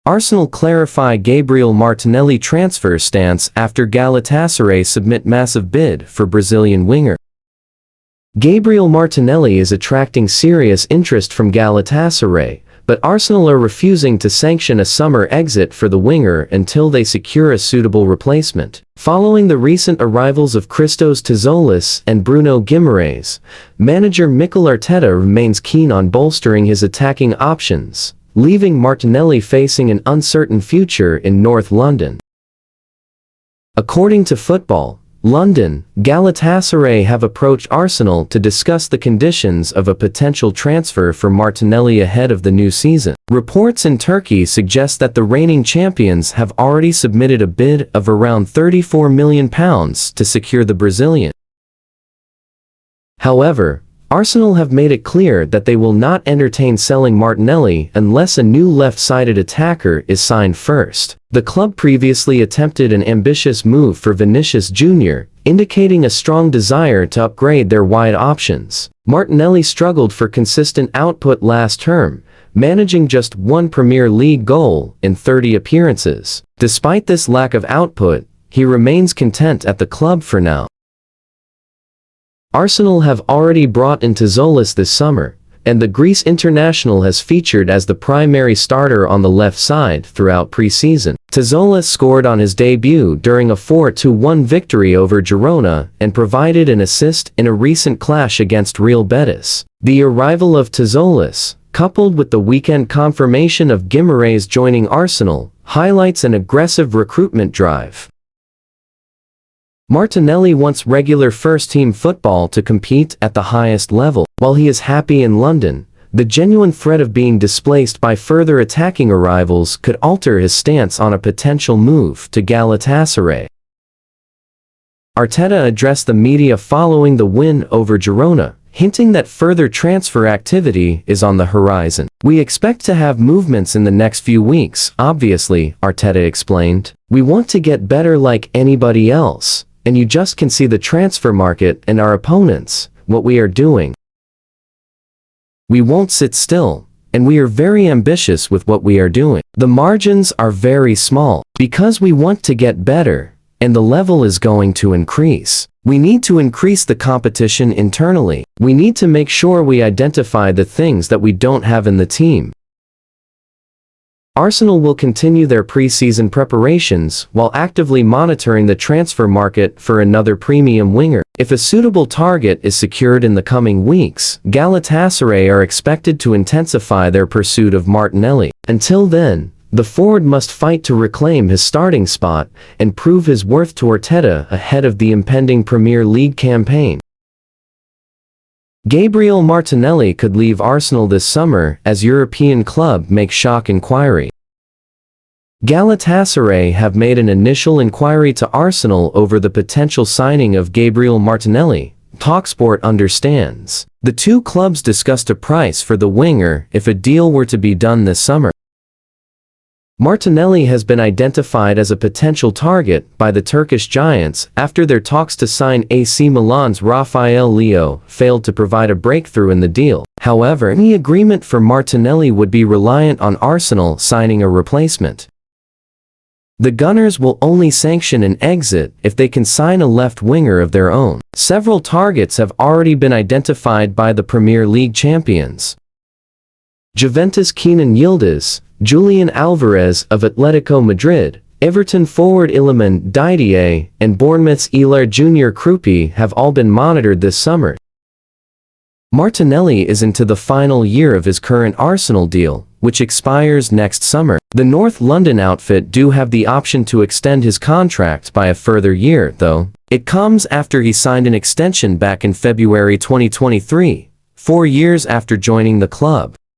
Arsenal clarify Gabriel Martinelli transfer stance after Galatasaray submit massive bid for Brazilian winger. Gabriel Martinelli is attracting serious interest from Galatasaray, but Arsenal are refusing to sanction a summer exit for the winger until they secure a suitable replacement. Following the recent arrivals of Christos Tzolis and Bruno Guimaraes, manager Mikel Arteta remains keen on bolstering his attacking options, leaving Martinelli facing an uncertain future in North London. According to Football London, Galatasaray have approached Arsenal to discuss the conditions of a potential transfer for Martinelli ahead of the new season. Reports in Turkey suggest that the reigning champions have already submitted a bid of around £34 million to secure the Brazilian. However, Arsenal have made it clear that they will not entertain selling Martinelli unless a new left-sided attacker is signed first. The club previously attempted an ambitious move for Vinicius Jr., indicating a strong desire to upgrade their wide options. Martinelli struggled for consistent output last term, managing just one Premier League goal in 30 appearances. Despite this lack of output, he remains content at the club for now. Arsenal have already brought in Tzolis this summer, and the Greece international has featured as the primary starter on the left side throughout pre-season. Tzolis scored on his debut during a 4-1 victory over Girona and provided an assist in a recent clash against Real Betis. The arrival of Tzolis, coupled with the weekend confirmation of Guimaraes joining Arsenal, highlights an aggressive recruitment drive. Martinelli wants regular first-team football to compete at the highest level. While he is happy in London, the genuine threat of being displaced by further attacking arrivals could alter his stance on a potential move to Galatasaray. Arteta addressed the media following the win over Girona, hinting that further transfer activity is on the horizon. "We expect to have movements in the next few weeks, obviously," Arteta explained. "We want to get better like anybody else. And you just can see the transfer market and our opponents, what we are doing. We won't sit still, and we are very ambitious with what we are doing. The margins are very small, because we want to get better, and the level is going to increase. We need to increase the competition internally. We need to make sure we identify the things that we don't have in the team." Arsenal will continue their pre-season preparations while actively monitoring the transfer market for another premium winger. If a suitable target is secured in the coming weeks, Galatasaray are expected to intensify their pursuit of Martinelli. Until then, the forward must fight to reclaim his starting spot and prove his worth to Arteta ahead of the impending Premier League campaign. Gabriel Martinelli could leave Arsenal this summer as European club make shock inquiry. Galatasaray have made an initial inquiry to Arsenal over the potential signing of Gabriel Martinelli, TalkSport understands. The two clubs discussed a price for the winger if a deal were to be done this summer. Martinelli has been identified as a potential target by the Turkish giants after their talks to sign AC Milan's Rafael Leo failed to provide a breakthrough in the deal. However, any agreement for Martinelli would be reliant on Arsenal signing a replacement. The Gunners will only sanction an exit if they can sign a left winger of their own. Several targets have already been identified by the Premier League champions. Juventus Kenan Yildiz, Julian Alvarez of Atletico Madrid, Everton forward Iliman Didier, and Bournemouth's Hilaire Junior Krupi have all been monitored this summer. Martinelli is into the final year of his current Arsenal deal, which expires next summer. The North London outfit do have the option to extend his contract by a further year, though. It comes after he signed an extension back in February 2023, 4 years after joining the club.